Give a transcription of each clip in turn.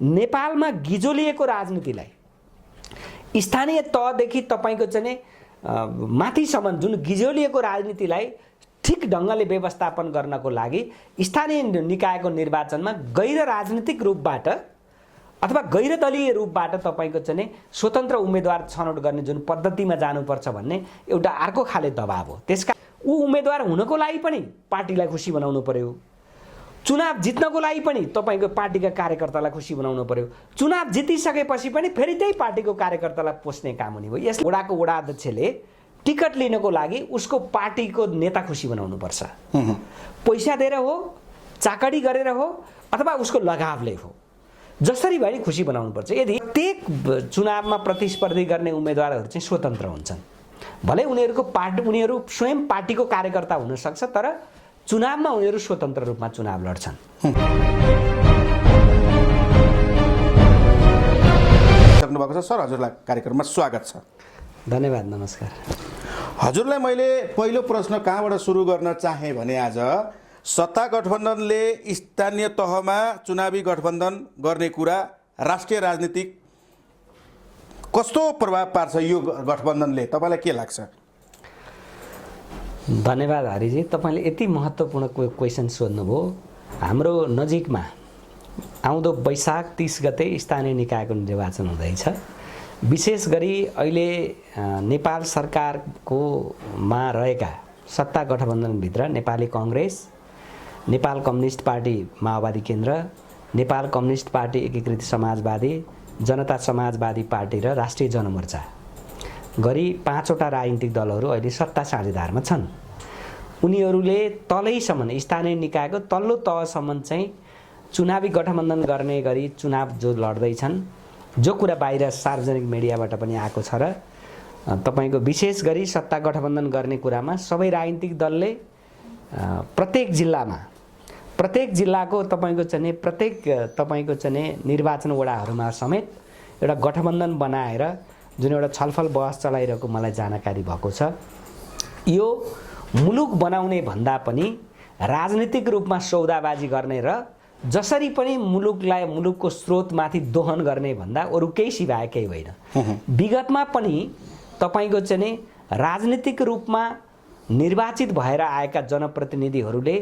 नेपालमा गिजोलिएको राजनीतिलाई स्थानीय तहदेखि तपाईको चाहिँ माथिसम्म जुन गिजोलिएको राजनीतिलाई ठिक ढङ्गले व्यवस्थापन गर्नको लागि स्थानीय निकायको निर्वाचनमा गैर राजनीतिक रूपबाट अथवा गैर दलीय रूपबाट तपाईको चाहिँ स्वतन्त्र उम्मेदवार छनौट गर्ने जुन पद्धतिमा जानुपर्छ भन्ने एउटा अर्को खाले दबाब हो। त्यसका ऊ उम्मेदवार हुनको लागि पनि पार्टीलाई खुसी बनाउनु पर्यो, चुनाव जित्नको लागि पनि तपाईको पार्टीका कार्यकर्तालाई खुसी बनाउनु पर्यो, चुनाव जितिसकेपछि पनि फेरि त्यही पार्टीको कार्यकर्तालाई पोस्ने काम हुने भयो। यस वडाको वडा अध्यक्षले टिकट लिनको लागि उसको पार्टीको नेता खुसी बनाउनु पर्छ, पैसा दिएर हो, चाकडी गरेर हो, अथवा उसको लगावले हो, जसरी भए नि खुसी बनाउनु पर्छ। यदि प्रत्येक चुनावमा प्रतिस्पर्धी गर्ने उम्मेदवारहरू चाहिँ स्वतन्त्र हुन्छन्, भले उनीहरूको पार्टी उनीहरू स्वयं पार्टीको कार्यकर्ता हुन सक्छ, तर चुनावमा उनीहरू स्वतन्त्र रूपमा चुनाव लड्छन्। सक्नुभएको छ सर, हजुरलाई कार्यक्रममा स्वागत छ। धन्यवाद, नमस्कार। हजुरलाई मैले पहिलो प्रश्न कहाँबाट सुरु गर्न चाहे भने आज सत्ता गठबन्धनले स्थानीय तहमा चुनावी गठबन्धन गर्ने कुरा राष्ट्रिय राजनीतिक कस्तो प्रभाव पार्छ यो गठबन्धनले, तपाईँलाई के लाग्छ? धन्यवाद हरिजी, तपाईँले यति महत्त्वपूर्ण क्वेसन सोध्नुभयो। हाम्रो नजिकमा आउँदो वैशाख 30 गते स्थानीय निकायको निर्वाचन हुँदैछ। विशेष गरी अहिले नेपाल सरकारको मा रहेका सत्ता गठबन्धनभित्र नेपाली कांग्रेस, नेपाल कम्युनिस्ट पार्टी माओवादी केन्द्र, नेपाल कम्युनिस्ट पार्टी एकीकृत समाजवादी, जनता समाजवादी पार्टी र राष्ट्रिय जनमोर्चा गरी 5 वटा राजनीतिक दलहरू अहिले सत्ता साझेदारमा छन्। उनीहरूले तलैसम्म स्थानीय निकायको तल्लो तहसम्म चाहिँ चुनावी गठबन्धन गर्ने गरी चुनाव जो लड्दैछन्, जो कुरा बाहिर सार्वजनिक मिडियाबाट पनि आएको छ र तपाईको विशेष गरी सत्ता गठबन्धन गर्ने कुरामा सबै राजनीतिक दलले प्रत्येक जिल्लाको तपाईको चाहिँ प्रत्येक तपाईको चाहिँ निर्वाचन वडाहरूमा समेत एउटा गठबन्धन बनाएर जुन एउटा छलफल बहस चलाइरहेको मलाई जानकारी भएको छ। यो मुलुक बनाउने भन्दा पनि राजनीतिक रूपमा सौदाबाजी गर्ने र जसरी पनि मुलुकको स्रोतमाथि दोहन गर्ने भन्दा अरु केही सिवाय केही होइन। विगतमा पनि तपाईको चाहिँ राजनीतिक रूपमा निर्वाचित भएर आएका जनप्रतिनिधिहरूले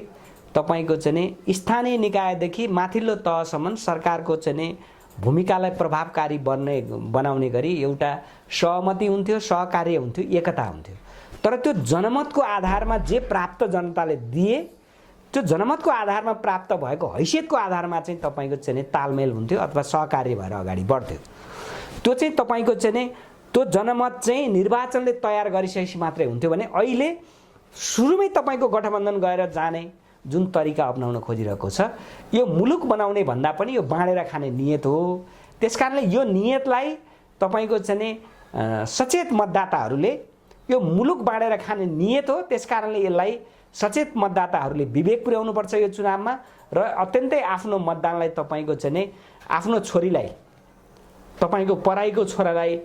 तपाईको चाहिँ स्थानीय निकायदेखि माथिल्लो तहसम्म सरकारको चाहिँ भूमिकालाई प्रभावकारी बनाउने गरी एउटा सहमति हुन्थ्यो, सहकार्य हुन्थ्यो, एकता हुन्थ्यो। तर त्यो जनमतको आधारमा जे प्राप्त जनताले दिए, त्यो जनमतको आधारमा प्राप्त भएको हैसियतको आधारमा चाहिँ तपाईको चाहिँ तालमेल हुन्थ्यो अथवा सहकार्य भएर अगाडि बढ्थ्यो। त्यो चाहिँ तपाईको चाहिँ त्यो जनमत चाहिँ निर्वाचनले तयार गरिसकेपछि मात्रै हुन्थ्यो भने अहिले सुरुमै तपाईको गठबन्धन गएर जाने जुन तरिका अपनाउन खोजिरहेको छ, यो मुलुक बनाउने भन्दा पनि यो बाँडेर खाने नियत हो। त्यसकारणले यो नियतलाई तपाईको चाहिँ सचेत मतदाताहरूले, यो मुलुक बाँडेर खाने नियत हो, त्यसकारणले यसलाई सचेत मतदाताहरूले विवेक पुर्याउनु पर्छ यो चुनावमा र अत्यन्तै आफ्नो मतदानलाई तपाईको चाहिँ आफ्नो छोरीलाई, तपाईको पराईको छोरालाई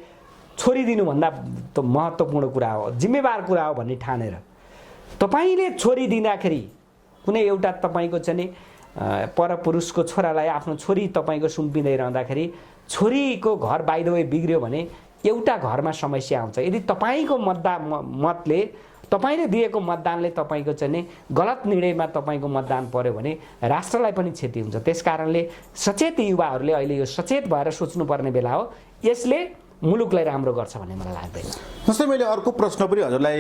छोरी दिनुभन्दा त महत्त्वपूर्ण कुरा हो, जिम्मेवार कुरा हो भन्ने ठानेर तपाईले छोरी दिँदाखेरि कुनै एउटा तपाईको चाहिँ परपुरुषको छोरालाई आफ्नो छोरी तपाईको सुम्पिँदै रहँदाखेरि छोरीको घर बाइ द वे बिग्रियो भने एउटा घरमा समस्या आउँछ। यदि तपाईको मतले तपाईले दिएको मतदानले तपाईको चाहिँ गलत निर्णयमा तपाईको मतदान पर्यो भने राष्ट्रलाई पनि क्षति हुन्छ। त्यसकारणले सचेत युवाहरूले अहिले यो सचेत भएर सोच्नुपर्ने बेला हो। यसले मुलुकलाई राम्रो गर्छ भन्ने मलाई लाग्दैन। जस्तै मैले अर्को प्रश्न पनि हजुरलाई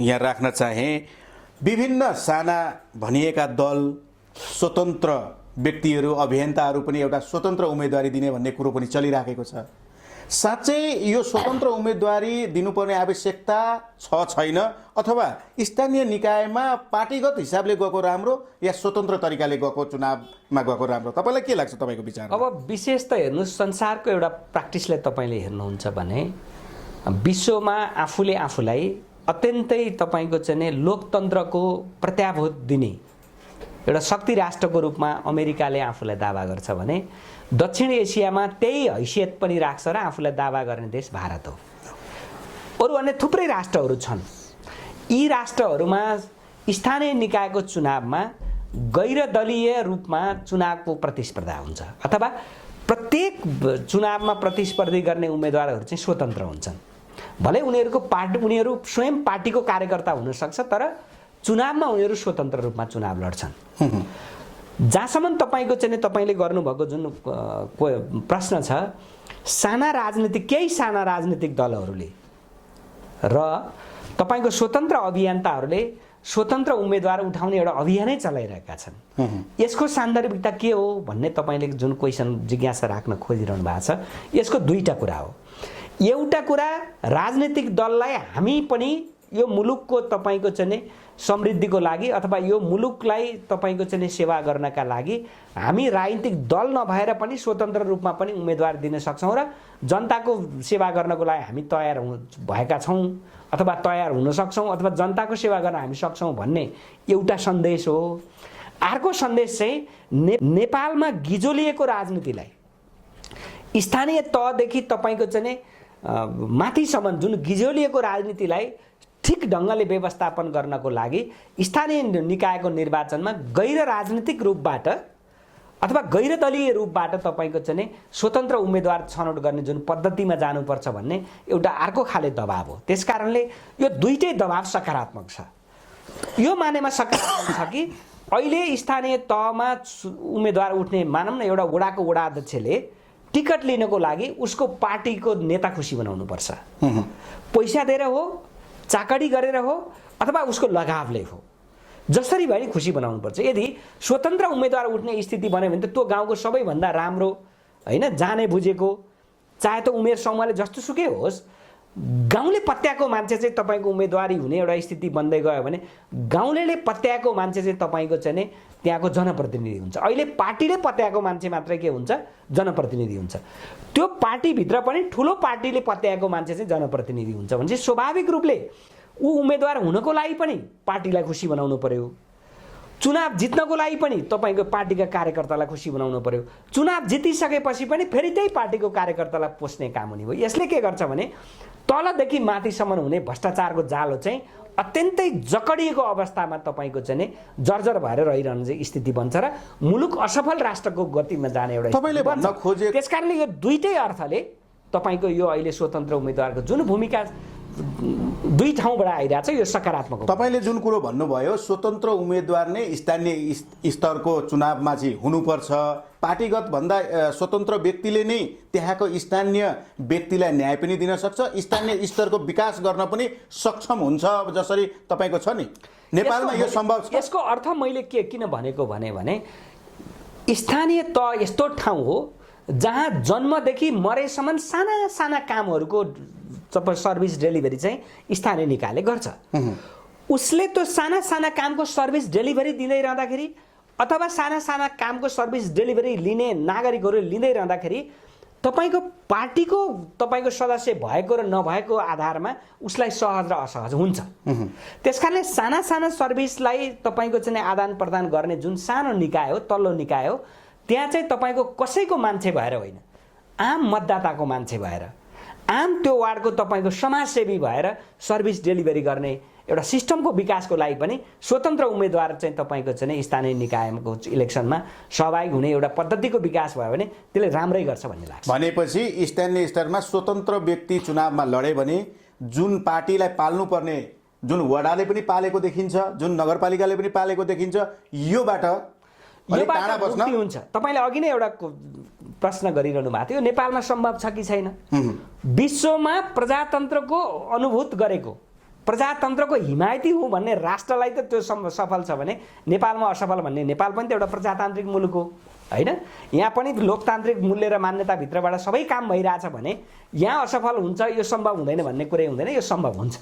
यहाँ राख्न चाहे, विभिन्न साना भनिएका दल, स्वतन्त्र व्यक्तिहरू, अभियन्ताहरू पनि एउटा स्वतन्त्र उम्मेदवारी दिने भन्ने कुरो पनि चलिराखेको छ। साँच्चै यो स्वतन्त्र उम्मेदवारी दिनुपर्ने आवश्यकता छ छैन, अथवा स्थानीय निकायमा पार्टीगत हिसाबले गएको राम्रो या स्वतन्त्र तरिकाले गएको चुनावमा गएको राम्रो, तपाईँलाई के लाग्छ, तपाईँको विचार? अब विशेष त हेर्नुहोस्, संसारको एउटा प्र्याक्टिसलाई तपाईँले हेर्नुहुन्छ भने विश्वमा आफूले आफूलाई अत्यन्तै तपाईको चाहिँ लोकतन्त्रको प्रत्याभूत दिने एउटा शक्ति राष्ट्रको रूपमा अमेरिकाले आफूलाई दावा गर्छ भने दक्षिण एसियामा त्यही हैसियत पनि राख्छ र आफूलाई दावा गर्ने देश भारत हो। अरू अन्य थुप्रै राष्ट्रहरू छन्। यी राष्ट्रहरूमा स्थानीय निकायको चुनावमा गैर दलीय रूपमा चुनावको प्रतिस्पर्धा हुन्छ, अथवा प्रत्येक चुनावमा प्रतिस्पर्धी गर्ने उम्मेदवारहरू चाहिँ स्वतन्त्र हुन्छन्। भले उनीहरू स्वयं पार्टीको कार्यकर्ता हुनसक्छ, तर चुनावमा उनीहरू स्वतन्त्र रूपमा चुनाव लड्छन्। जहाँसम्म तपाईँले गर्नुभएको जुन प्रश्न छ, केही साना राजनीतिक दलहरूले र तपाईँको स्वतन्त्र अभियन्ताहरूले स्वतन्त्र उम्मेदवार उठाउने एउटा अभियानै चलाइरहेका छन्। यसको सान्दर्भिकता के हो भन्ने तपाईँले जुन क्वेसन जिज्ञासा राख्न खोजिरहनु भएको छ, यसको दुईटा कुरा हो। एउटा कुरा, राजनीतिक दललाई हामी पनि यो मुलुकको तपाईँको चाहिँ समृद्धिको लागि अथवा यो मुलुकलाई तपाईँको चाहिँ सेवा गर्नका लागि हामी राजनीतिक दल नभएर पनि स्वतन्त्र रूपमा पनि उम्मेदवार दिन सक्छौँ र जनताको सेवा गर्नको लागि हामी तयार भएका छौँ अथवा तयार हुन सक्छौँ अथवा जनताको सेवा गर्न हामी सक्छौँ भन्ने एउटा सन्देश हो। अर्को सन्देश चाहिँ नेपालमा गिजोलिएको राजनीतिलाई स्थानीय तहदेखि तपाईँको चाहिँ माथिसम्म जुन गिजोलिएको राजनीतिलाई ठिक ढङ्गले व्यवस्थापन गर्नको लागि स्थानीय निकायको निर्वाचनमा गैर राजनीतिक रूपबाट अथवा गैर दलीय रूपबाट तपाईँको चाहिँ स्वतन्त्र उम्मेदवार छनौट गर्ने जुन पद्धतिमा जानुपर्छ भन्ने एउटा अर्को खाले दबाब हो। त्यसकारणले यो दुईटै दबाब सकारात्मक छ। यो मानेमा सकारात्मक छ कि अहिले स्थानीय तहमा उम्मेदवार उठ्ने, मानौँ न एउटा वडाको वडा अध्यक्षले टिकट लिनको लागि उसको पार्टीको नेता खुसी बनाउनुपर्छ। पैसा दिएर हो, चाकडी गरेर हो अथवा उसको लगावले हो, जसरी भए खुसी बनाउनुपर्छ। यदि स्वतन्त्र उम्मेदवार उठ्ने स्थिति बन्यो भने त त्यो गाउँको सबैभन्दा राम्रो होइन, जाने बुझेको, चाहे त उमेर समूहले जस्तो सुकै होस्, गाउँले पत्याएको मान्छे चाहिँ तपाईँको उम्मेदवारी हुने एउटा स्थिति बन्दै गयो भने गाउँले पत्याएको मान्छे चाहिँ तपाईँको चाहिँ त्यहाँको जनप्रतिनिधि हुन्छ। अहिले पार्टीले पत्याएको मान्छे मात्रै के हुन्छ, जनप्रतिनिधि हुन्छ। त्यो पार्टीभित्र पनि ठुलो पार्टीले पत्याएको मान्छे चाहिँ जनप्रतिनिधि हुन्छ भने चाहिँ स्वाभाविक रूपले ऊ उम्मेदवार हुनको लागि पनि पार्टीलाई खुसी बनाउनु पर्यो, चुनाव जित्नको लागि पनि तपाईँको पार्टीका कार्यकर्तालाई खुसी बनाउनु पर्यो, चुनाव जितिसकेपछि पनि फेरि त्यही पार्टीको कार्यकर्तालाई पोस्ने काम हुने हो। यसले के गर्छ भने तलदेखि माथिसम्म हुने भ्रष्टाचारको जालो चाहिँ अत्यन्तै जकडिएको अवस्थामा तपाईँको चाहिँ जर्जर भएर रहिरहने चाहिँ स्थिति बन्छ र मुलुक असफल राष्ट्रको गतिमा जाने एउटा तपाईँले भन्न खोजे। त्यसकारणले यो दुईटै अर्थले तपाईँको यो अहिले स्वतन्त्र उम्मेदवारको जुन भूमिका दुई ठाउँबाट आइरहेछ यो सकारात्मक हो। तपाईँले जुन कुरो भन्नुभयो, स्वतन्त्र उम्मेदवार नै स्थानीय स्तरको चुनावमा चाहिँ हुनुपर्छ, पार्टीगत भन्दा स्वतन्त्र व्यक्तिले नै त्यहाँको स्थानीय व्यक्तिलाई न्याय पनि दिन सक्छ, स्थानीय स्तरको विकास गर्न पनि सक्षम हुन्छ, जसरी तपाईँको छ नि नेपालमा यो सम्भव छ। यसको अर्थ मैले किन भनेको भने स्थानीय तह यस्तो ठाउँ हो जहाँ जन्मदेखि मरेसम्म साना साना कामहरूको सर्भिस डेलिभरी चाहिँ स्थानीय निकायले गर्छ। उसले त्यो साना साना कामको सर्भिस डेलिभरी दिँदै रहँदाखेरि अथवा साना साना कामको सर्भिस डेलिभरी लिने नागरिकहरू लिँदै रहँदाखेरि तपाईँको पार्टीको तपाईँको सदस्य भएको र नभएको आधारमा उसलाई सहज र असहज हुन्छ। त्यसकारणले साना साना सर्भिसलाई तपाईँको चाहिँ आदान प्रदान गर्ने जुन सानो निकाय हो, तल्लो निकाय हो, त्यहाँ चाहिँ तपाईँको कसैको मान्छे भएर होइन, आम मतदाताको मान्छे भएर, आम त्यो वार्डको तपाईँको समाजसेवी भएर सर्भिस डेलिभरी गर्ने एउटा सिस्टमको विकासको लागि पनि स्वतन्त्र उम्मेदवार चाहिँ तपाईँको चाहिँ स्थानीय निकायको इलेक्सनमा सहभागी हुने एउटा पद्धतिको विकास भयो भने त्यसले राम्रै गर्छ भन्ने लाग्छ। भनेपछि स्थानीय स्तरमा स्वतन्त्र व्यक्ति चुनावमा लड्यो भने जुन पार्टीलाई पाल्नुपर्ने, जुन वडाले पनि पालेको देखिन्छ, जुन नगरपालिकाले पनि पालेको देखिन्छ, योबाट मुक्ति हुन्छ। तपाईँले अघि नै एउटा प्रश्न गरिरहनु भएको थियो, नेपालमा सम्भव छ कि छैन? विश्वमा प्रजातन्त्रको अनुभूत गरेको, प्रजातन्त्रको हिमायती हो भन्ने राष्ट्रलाई त त्यो सफल छ भने नेपालमा असफल भन्ने, नेपाल पनि त एउटा प्रजातान्त्रिक मुलुक हो होइन? यहाँ पनि लोकतान्त्रिक मूल्य र मान्यताभित्रबाट सबै काम भइरहेछ भने यहाँ असफल हुन्छ, यो सम्भव हुँदैन भन्ने कुरै हुँदैन, यो सम्भव हुन्छ।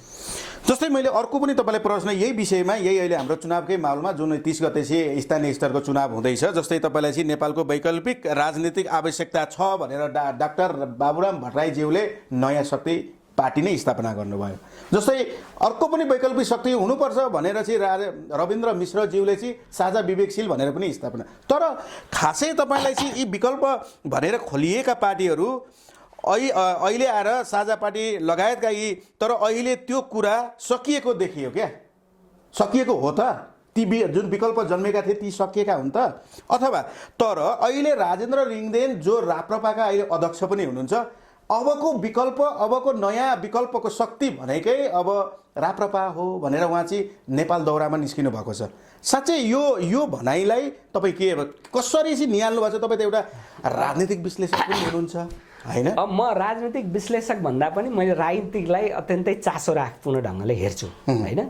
जस्तै मैले अर्को पनि तपाईँलाई प्रश्न यही विषयमा, यही अहिले हाम्रो चुनावकै माहौलमा जुन 30 गते चाहिँ स्थानीय स्तरको चुनाव हुँदैछ, जस्तै तपाईँलाई चाहिँ नेपालको वैकल्पिक राजनीतिक आवश्यकता छ भनेर डाक्टर बाबुराम भट्टराईज्यूले नयाँ शक्ति पार्टी नै स्थापना गर्नुभयो। जस्तै अर्को पनि वैकल्पिक शक्ति हुनुपर्छ भनेर चाहिँ रविन्द्र मिश्रज्यूले चाहिँ साझा विवेकशील भनेर पनि स्थापना। तर खासै तपाईँलाई चाहिँ यी विकल्प भनेर खोलिएका पार्टीहरू अहिले आएर साझा पार्टी लगायतका यी, तर अहिले त्यो कुरा सकिएको देखियो क्या? सकिएको हो त? ती जुन विकल्प जन्मेका थिए ती सकिएका हुन् त? अथवा तर अहिले राजेन्द्र लिङदेन जो राप्रपाका अहिले अध्यक्ष पनि हुनुहुन्छ, अबको विकल्प, अबको नयाँ विकल्पको शक्ति भनेकै अब राप्रपा हो भनेर उहाँ चाहिँ नेपाल दौरामा निस्किनु भएको छ। साँच्चै यो भनाइलाई तपाईँ के कसरी चाहिँ निहाल्नु भएको छ? तपाईँ त एउटा राजनीतिक विश्लेषक पनि हुनुहुन्छ होइन? अब म राजनीतिक विश्लेषक भन्दा पनि मैले राजनीतिकलाई अत्यन्तै चासो राखपूर्ण ढङ्गले हेर्छु होइन।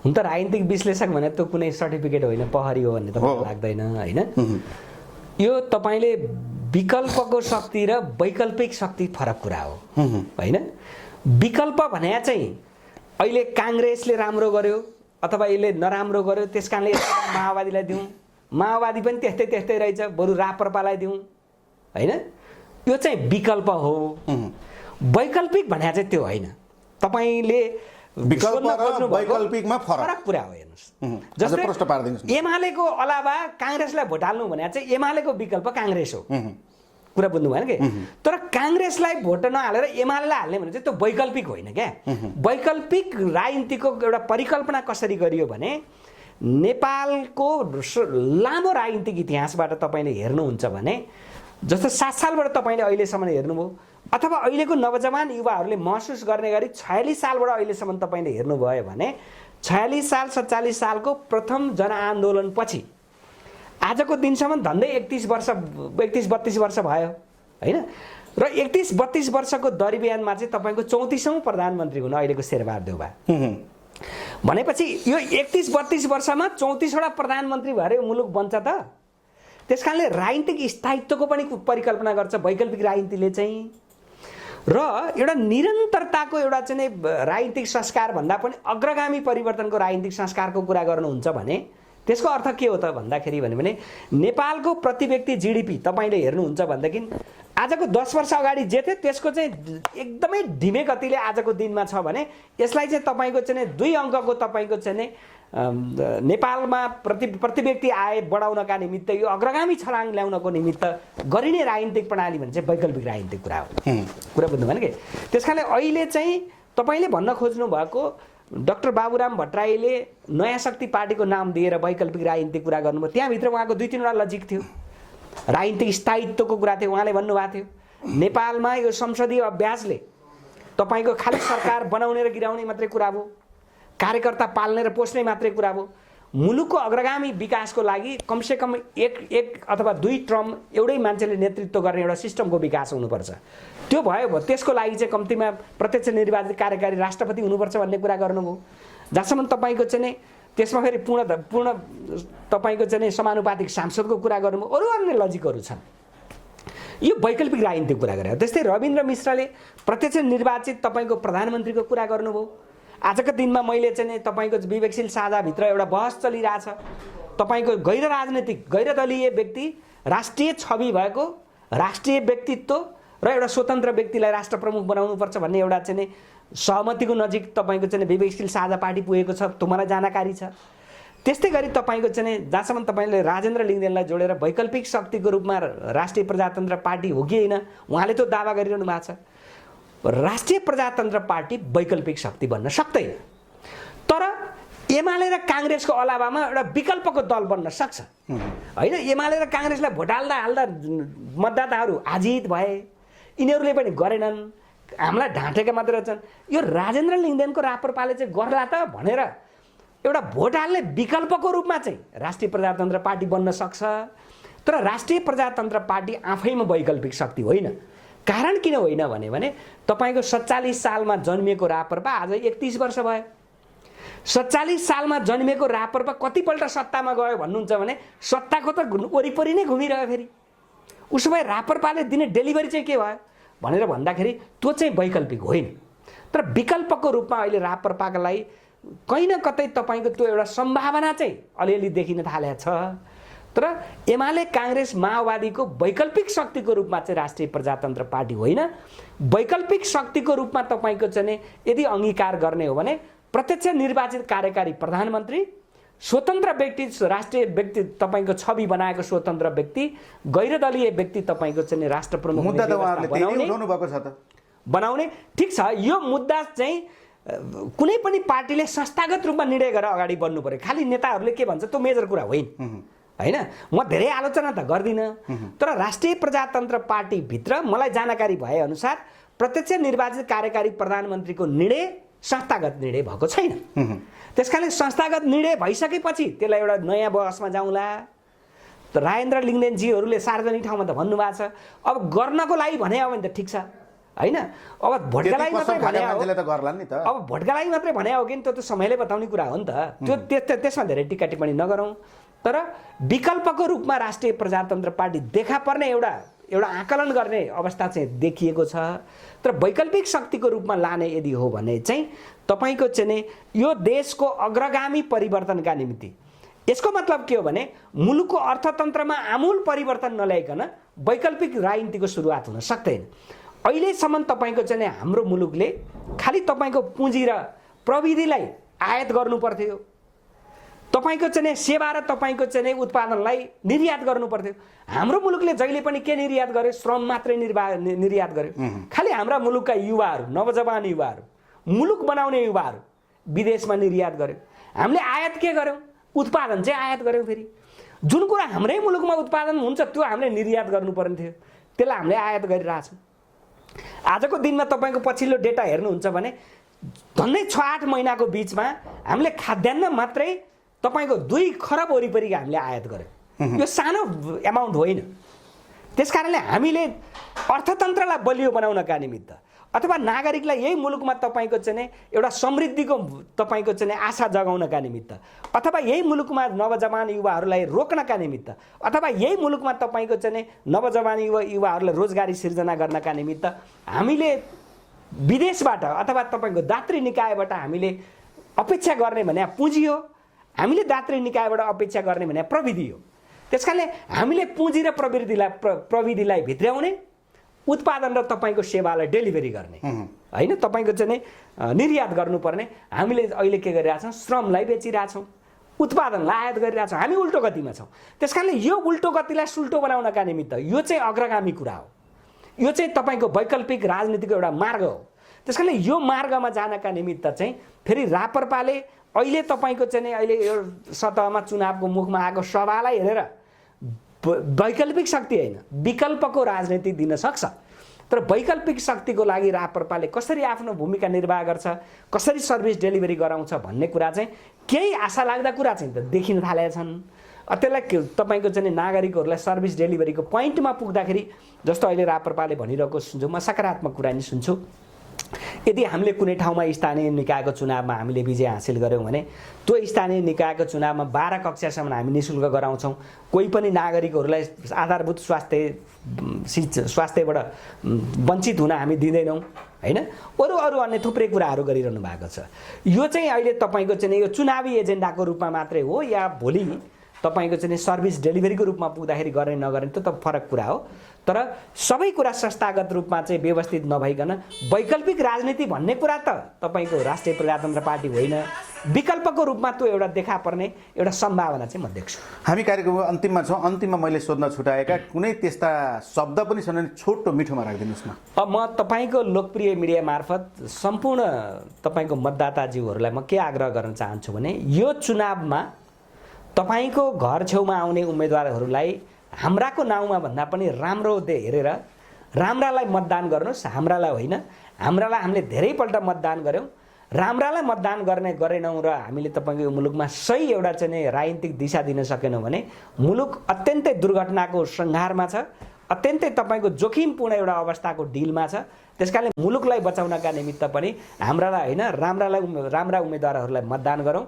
हुन त राजनीतिक विश्लेषक भने त कुनै सर्टिफिकेट होइन, प्रहरी हो भन्ने त मलाई लाग्दैन होइन। यो तपाईँले विकल्पको शक्ति र वैकल्पिक शक्ति फरक कुरा हो होइन। विकल्प भने चाहिँ अहिले काङ्ग्रेसले राम्रो गर्यो अथवा यसले नराम्रो गर्यो त्यस कारणले माओवादीलाई दिउँ, माओवादी पनि त्यस्तै त्यस्तै रहेछ बरु राप्रपालाई दिउँ होइन, यो चाहिँ विकल्प हो। वैकल्पिक भने चाहिँ त्यो होइन। तपाईँले वैकल्पिकमा फरक कुरा हो हेर्नुहोस्। जस्तै एमालेको अलावा काङ्ग्रेसलाई भोट हाल्नु भने चाहिँ एमालेको विकल्प काङ्ग्रेस हो, कुरा बुझ्नु भएन कि? तर काङ्ग्रेसलाई भोट नहालेर एमालेलाई हाल्ने भने चाहिँ त्यो वैकल्पिक होइन क्या। वैकल्पिक राजनीतिको एउटा परिकल्पना कसरी गरियो भने नेपालको लामो राजनीतिक इतिहासबाट तपाईँले हेर्नुहुन्छ भने जस्तो 7 सालबाट तपाईँले अहिलेसम्म हेर्नुभयो अथवा अहिलेको नवजवान युवाहरूले महसुस गर्ने गरी 46 सालबाट अहिलेसम्म तपाईँले हेर्नुभयो भने 46 साल 47 सालको प्रथम जनआन्दोलन पछि आजको दिनसम्म झन्डै 31-32 वर्ष भयो होइन। र 31-32 वर्षको दरमियानमा चाहिँ तपाईँको 34औं प्रधानमन्त्री हुनु अहिलेको शेरबहादुर देउवा भनेपछि यो 31-32 वर्षमा 34वटा प्रधानमन्त्री भएर मुलुक बन्छ त? त्यस कारणले राजनीतिक स्थायित्वको पनि परिकल्पना गर्छ वैकल्पिक राजनीतिले चाहिँ। र एउटा निरन्तरताको एउटा चाहिँ राजनीतिक संस्कार भन्दा पनि अग्रगामी परिवर्तनको राजनीतिक संस्कारको कुरा गर्नुहुन्छ भने त्यसको अर्थ के हो त भन्दाखेरि भने नेपालको प्रति व्यक्ति जीडीपी तपाईँले हेर्नुहुन्छ भनेदेखि आजको 10 वर्ष अगाडि जे थियो त्यसको चाहिँ एकदमै ढिमे गतिले आजको दिनमा छ भने यसलाई चाहिँ तपाईँको चाहिँ 2 अङ्कको तपाईँको चाहिँ नेपालमा प्रति व्यक्ति आय बढाउनका निमित्त यो अग्रगामी छलाङ ल्याउनको निमित्त गरिने राजनीतिक प्रणाली भने चाहिँ वैकल्पिक राजनीतिक कुरा हो, कुरा बुझ्नु भएन कि? त्यस कारणले अहिले चाहिँ तपाईँले भन्न खोज्नु भएको डाक्टर बाबुराम भट्टराईले नयाँ शक्ति पार्टीको नाम दिएर वैकल्पिक राजनीतिक कुरा गर्नुभयो। त्यहाँभित्र उहाँको 2-3वटा लजिक थियो। राजनीतिक स्थायित्वको कुरा थियो, उहाँले भन्नुभएको थियो नेपालमा यो संसदीय अभ्यासले तपाईँको खालि सरकार बनाउने र गिराउने मात्रै कुरा हो, कार्यकर्ता पाल्ने र पोस्ने मात्रै कुरा हो। मुलुकको अग्रगामी विकासको लागि कमसेकम एक अथवा 2 टर्म एउटै मान्छेले नेतृत्व गर्ने एउटा सिस्टमको विकास हुनुपर्छ। त्यो भयो त्यसको लागि चाहिँ कम्तीमा प्रत्यक्ष निर्वाचित कार्यकारी राष्ट्रपति हुनुपर्छ भन्ने कुरा गर्नुभयो। जहाँसम्म तपाईँको चाहिँ त्यसमा फेरि पूर्ण तपाईँको चाहिँ समानुपातिक सांसदको कुरा गर्नुभयो, अरू अन्य लजिकहरू छन्। यो वैकल्पिक राजनीतिक कुरा गरे। त्यस्तै रविन्द्र मिश्रले प्रत्यक्ष निर्वाचित तपाईँको प्रधानमन्त्रीको कुरा गर्नुभयो। आजको दिनमा मैले चाहिँ तपाईँको विवेकशील साझाभित्र एउटा बहस चलिरहेछ, तपाईँको गैर राजनीतिक गैर दलीय व्यक्ति राष्ट्रिय छवि भएको राष्ट्रिय व्यक्तित्व र एउटा स्वतन्त्र व्यक्तिलाई राष्ट्र प्रमुख बनाउनुपर्छ भन्ने एउटा चाहिँ सहमतिको नजिक तपाईँको चाहिँ विवेकशील साझा पार्टी पुगेको छ, तुम्हारा जानकारी छ। त्यस्तै गरी तपाईँको चाहिँ जहाँसम्म तपाईँले राजेन्द्र लिङदेनलाई जोडेर वैकल्पिक शक्तिको रूपमा राष्ट्रिय प्रजातन्त्र पार्टी हो कि होइन उहाँले त्यो दावा गरिरहनु भएको छ। राष्ट्रिय प्रजातन्त्र पार्टी वैकल्पिक शक्ति बन्न सक्दैन, तर एमाले र काङ्ग्रेसको अलावामा एउटा विकल्पको दल बन्न सक्छ होइन। एमाले र काङ्ग्रेसलाई भोट हाल्दा मतदाताहरू आजित भए, यिनीहरूले पनि गरेनन्, हामीलाई ढाँटेका मात्र रहेछन्। यो राजेन्द्र लिङदेनको राप्रपाले चाहिँ गर्ला त भनेर एउटा भोट हाल्ने विकल्पको रूपमा चाहिँ राष्ट्रिय प्रजातन्त्र पार्टी बन्न सक्छ, तर राष्ट्रिय प्रजातन्त्र पार्टी आफैमा वैकल्पिक शक्ति होइन। कारण किन होइन भने तपाईँको 47 सालमा जन्मिएको राप्रपा आज 31 वर्ष भयो। 47 सालमा जन्मिएको राप्रपा कतिपल्ट सत्तामा गयो भन्नुहुन्छ भने सत्ताको त वरिपरि नै घुमिरह्यो। फेरि उसो भए राप्रपाले दिने डेलिभरी चाहिँ के भयो भनेर भन्दाखेरि त्यो चाहिँ वैकल्पिक होइन, तर विकल्पको रूपमा अहिले राप्रपाका लागि कहीँ न कतै तपाईँको त्यो एउटा सम्भावना चाहिँ अलिअलि देखिन थालेको छ। तर एमाले काङ्ग्रेस माओवादीको वैकल्पिक शक्तिको रूपमा चाहिँ राष्ट्रिय प्रजातन्त्र पार्टी होइन। वैकल्पिक शक्तिको रूपमा तपाईँको चाहिँ यदि अङ्गीकार गर्ने हो भने प्रत्यक्ष निर्वाचित कार्यकारी प्रधानमन्त्री, स्वतन्त्र व्यक्ति राष्ट्रिय व्यक्ति तपाईँको छवि बनाएको स्वतन्त्र व्यक्ति, गैर दलीय व्यक्ति तपाईँको चाहिँ राष्ट्र प्रमुख बनाउने। ठिक छ, यो मुद्दा चाहिँ कुनै पनि पार्टीले संस्थागत रूपमा निर्णय गरेर अगाडि बढ्नु पर्यो। खालि नेताहरूले के भन्छ त्यो मेजर कुरा होइन होइन। म धेरै आलोचना त गर्दिनँ, तर राष्ट्रिय प्रजातन्त्र पार्टीभित्र मलाई जानकारी भएअनुसार प्रत्यक्ष निर्वाचित कार्यकारी प्रधानमन्त्रीको निर्णय संस्थागत निर्णय भएको छैन। त्यसकारण संस्थागत निर्णय भइसकेपछि त्यसलाई एउटा नयाँ बहसमा जाउँला। त राजेन्द्र लिङ्गदेनजीहरूले सार्वजनिक ठाउँमा त भन्नुभएको छ अब गर्नको लागि भने हो भने त ठिक छ होइन। अब भोटका लागि मात्रै भने हो, अब भोटका लागि मात्रै भने हो कि त्यो त समयले बताउने कुरा हो नि त। त्यो त्यसमा धेरै टिक्का टिप्पणी नगरौँ, तर विकल्पको रूपमा राष्ट्रिय प्रजातन्त्र पार्टी देखा पर्ने एउटा आकलन गर्ने अवस्था चाहिँ देखिएको छ। तर वैकल्पिक शक्तिको रूपमा लाने यदि हो भने चाहिँ तपाईँको चाहिँ यो देशको अग्रगामी परिवर्तनका निम्ति, यसको मतलब के हो भने मुलुकको अर्थतन्त्रमा आमूल परिवर्तन नल्याइकन वैकल्पिक राजनीतिको सुरुवात हुन सक्दैन। अहिलेसम्म तपाईँको चाहिँ हाम्रो मुलुकले खालि तपाईँको पुँजी र प्रविधिलाई आयात गर्नु पर्थ्यो, तपाईँको चाहिँ सेवा र तपाईँको चाहिँ उत्पादनलाई निर्यात गर्नु पर्थ्यो। हाम्रो मुलुकले जहिले पनि के निर्यात गर्यो? श्रम मात्रै निर्यात गर्यो। खालि हाम्रा मुलुकका युवाहरू, नवजवान युवाहरू, मुलुक बनाउने युवाहरू विदेशमा निर्यात गर्यो। हामीले आयात के गर्यौँ? उत्पादन चाहिँ आयात गर्यौँ। फेरि जुन कुरा हाम्रै मुलुकमा उत्पादन हुन्छ त्यो हामीले निर्यात गर्नुपर्ने थियो, त्यसलाई हामीले आयात गरिरहेछौँ। आजको दिनमा तपाईँको पछिल्लो डेटा हेर्नुहुन्छ भने झन्डै 6-8 महिनाको बिचमा हामीले खाद्यान्न मात्रै तपाईँको 2 खरब वरिपरि हामीले आयात गर्यौँ। यो सानो एमाउन्ट होइन। त्यसकारणले हामीले अर्थतन्त्रलाई बलियो बनाउनका निमित्त अथवा नागरिकलाई यही मुलुकमा तपाईँको चाहिँ एउटा समृद्धिको तपाईँको चाहिँ आशा जगाउनका निमित्त अथवा यही मुलुकमा नवजवान युवाहरूलाई रोक्नका निमित्त अथवा यही मुलुकमा तपाईँको चाहिँ नवजवान युवाहरूलाई रोजगारी सिर्जना गर्नका निमित्त हामीले विदेशबाट अथवा तपाईँको दात्री निकायबाट हामीले अपेक्षा गर्ने भने पुँजी हो, हामीले दात्री निकायबाट अपेक्षा गर्ने भने प्रविधि हो। त्यसकारणले हामीले पुँजी र प्रविधिलाई भित्र्याउने, उत्पादन र तपाईँको सेवालाई डेलिभरी गर्ने होइन, तपाईँको चाहिँ निर्यात गर्नुपर्ने। हामीले अहिले के गरिरहेछौँ? श्रमलाई बेचिरहेछौँ, उत्पादनलाई आयात गरिरहेछौँ। हामी उल्टो गतिमा छौँ। त्यसकारणले यो उल्टो गतिलाई सुल्टो बनाउनका निमित्त यो चाहिँ अग्रगामी कुरा हो। यो चाहिँ तपाईँको वैकल्पिक राजनीतिको एउटा मार्ग हो। त्यसकारणले यो मार्गमा जानका निमित्त चाहिँ फेरि राप्रपाले अहिले तपाईँको चाहिँ अहिले यो सतहमा चुनावको मुखमा आएको सभालाई हेरेर वैकल्पिक शक्ति होइन विकल्पको राजनीति दिन सक्छ। तर वैकल्पिक शक्तिको लागि राप्रपाले कसरी आफ्नो भूमिका निर्वाह गर्छ, कसरी सर्भिस डेलिभरी गराउँछ भन्ने कुरा चाहिँ केही आशा लाग्दा कुरा चाहिँ त देखिन थालेका छन्। त्यसलाई तपाईँको चाहिँ नागरिकहरूलाई सर्भिस डेलिभरीको पोइन्टमा पुग्दाखेरि जस्तो अहिले राप्रपाले भनिरहेको सुन्छु, म सकारात्मक कुरा नि सुन्छु। यदि हामीले कुनै ठाउँमा स्थानीय निकायको चुनावमा हामीले विजय हासिल गऱ्यौँ भने त्यो स्थानीय निकायको चुनावमा 12 कक्षासम्म हामी निःशुल्क गराउँछौँ। कोही पनि नागरिकहरूलाई आधारभूत स्वास्थ्यबाट वञ्चित हुन हामी दिँदैनौँ होइन। अरू अन्य थुप्रै कुराहरू गरिरहनु भएको छ। यो चाहिँ अहिले तपाईँको चाहिँ यो चुनावी एजेन्डाको रूपमा मात्रै हो या भोलि तपाईँको चाहिँ सर्भिस डेलिभरीको रूपमा पुग्दाखेरि गर्ने नगर्ने त्यो त फरक कुरा हो। तर सबै कुरा संस्थागत रूपमा चाहिँ व्यवस्थित नभइकन वैकल्पिक राजनीति भन्ने कुरा त तपाईँको राष्ट्रिय प्रजातन्त्र पार्टी होइन, विकल्पको रूपमा त्यो एउटा देखा पर्ने एउटा सम्भावना चाहिँ म देख्छु। हामी कार्यक्रमको अन्तिममा छौँ। अन्तिममा मैले सोध्न छुटाएका कुनै त्यस्ता शब्द पनि छन् भने छोटो मिठोमा राखिदिनुहोस् न। अब म तपाईँको लोकप्रिय मिडिया मार्फत सम्पूर्ण तपाईँको मतदाताज्यूहरूलाई म के आग्रह गर्न चाहन्छु भने यो चुनावमा तपाईँको घर छेउमा आउने उम्मेदवारहरूलाई हाम्राको नाउँमा भन्दा पनि राम्रो हेरेर राम्रालाई मतदान गर्नुहोस्, हाम्रालाई होइन। हाम्रालाई हामीले धेरैपल्ट मतदान गऱ्यौँ, राम्रालाई मतदान गरेनौँ र हामीले तपाईँको यो मुलुकमा सही एउटा चाहिँ राजनीतिक दिशा दिन सकेनौँ भने मुलुक अत्यन्तै दुर्घटनाको सङ्घारमा छ, अत्यन्तै तपाईँको जोखिमपूर्ण एउटा अवस्थाको डिलमा छ। त्यसकारणले मुलुकलाई बचाउनका निमित्त पनि हाम्रालाई होइन राम्रा उम्मेदवारहरूलाई मतदान गरौँ।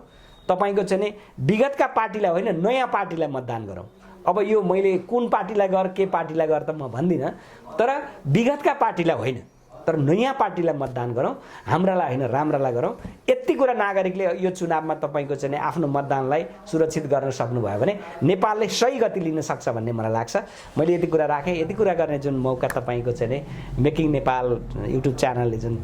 तपाईँको चाहिँ विगतका पार्टीलाई होइन नयाँ पार्टीलाई मतदान गरौँ। अब यो मैले कुन पार्टीलाई गर के पार्टीलाई गर त म भन्दिनँ, तर विगतका पार्टीलाई होइन तर नयाँ पार्टीलाई मतदान गरौँ, हाम्रालाई होइन राम्रालाई गरौँ। यति कुरा नागरिकले यो चुनावमा तपाईँको चाहिँ आफ्नो मतदानलाई सुरक्षित गर्न सक्नुभयो भने नेपालले सही गति लिन सक्छ भन्ने मलाई लाग्छ। मैले यति कुरा राखेँ। यति कुरा गर्ने जुन मौका तपाईँको चाहिँ मेकिङ नेपाल युट्युब च्यानलले जुन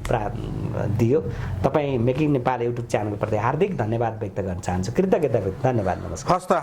दियो, तपाईँ मेकिङ नेपाल युट्युब च्यानलप्रति हार्दिक धन्यवाद व्यक्त गर्न चाहन्छु। कृतज्ञता व्यक्त। धन्यवाद। नमस्कार।